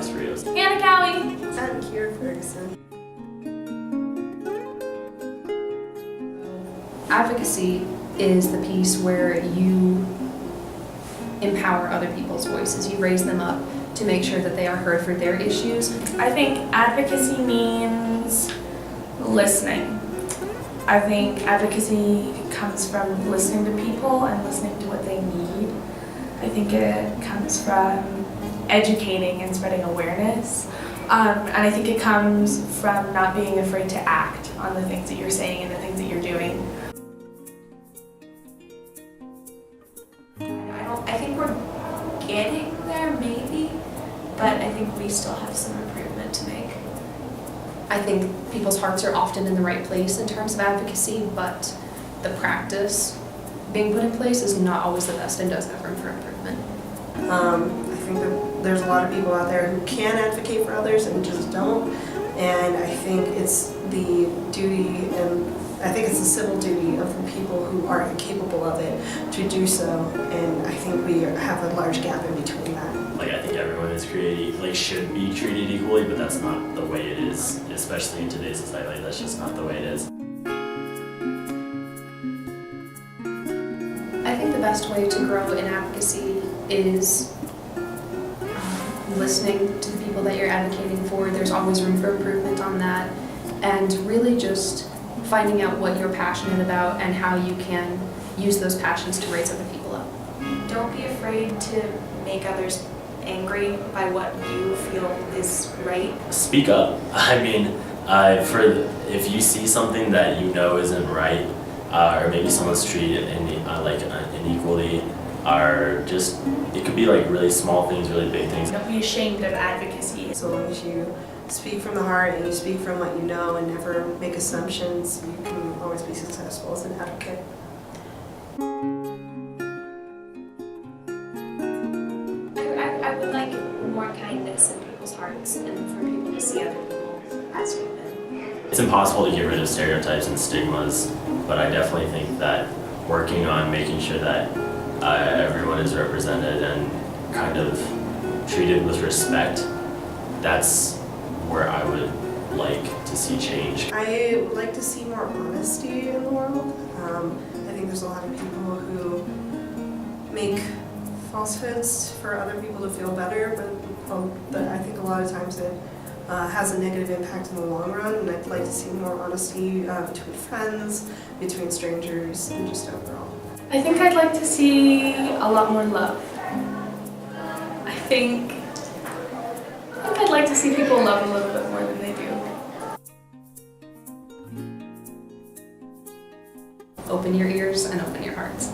advice for you. Hannah Cowie. I'm Kira Ferguson. Advocacy is the piece where you empower other people's voices. You raise them up to make sure that they are heard for their issues. I think advocacy means listening. I think advocacy comes from listening to people and listening to what they need. I think it comes from educating and spreading awareness. And I think it comes from not being afraid to act on the things that you're saying and the things that you're doing. I think we're getting there maybe, but I think we still have some improvement to make. I think people's hearts are often in the right place in terms of advocacy, but the practice being put in place is not always the best and does have room for improvement. I think that there's a lot of people out there who can advocate for others and just don't. And I think it's the duty, and I think it's the civil duty of the people who are capable of it to do so. And I think we have a large gap in between that. Like, I think everyone is should be treated equally, but that's not the way it is, especially in today's society. Like, that's just not the way it is. I think the best way to grow in advocacy is listening to the people that you're advocating for. There's always room for improvement on that, and really just finding out what you're passionate about and how you can use those passions to raise other people up. Don't be afraid to make others angry by what you feel is right. Speak up. I mean, if you see something that you know isn't right, or maybe someone's treated unequally, or just, it could be like really small things, really big things. Don't be ashamed of advocacy. So long as you speak from the heart and you speak from what you know and never make assumptions, you can always be successful as an advocate. I would like more kindness in people's hearts and for people to see other people as human. It's impossible to get rid of stereotypes and stigmas, but I definitely think that working on making sure that everyone is represented and kind of treated with respect, that's where I would like to see change. I would like to see more honesty in the world. I think there's a lot of people who make falsehoods for other people to feel better, but I think a lot of times it has a negative impact in the long run, and I'd like to see more honesty between friends, between strangers, and just overall. I think I'd like to see a lot more love. I think I'd like to see people love a little bit more than they do. Open your ears and open your hearts.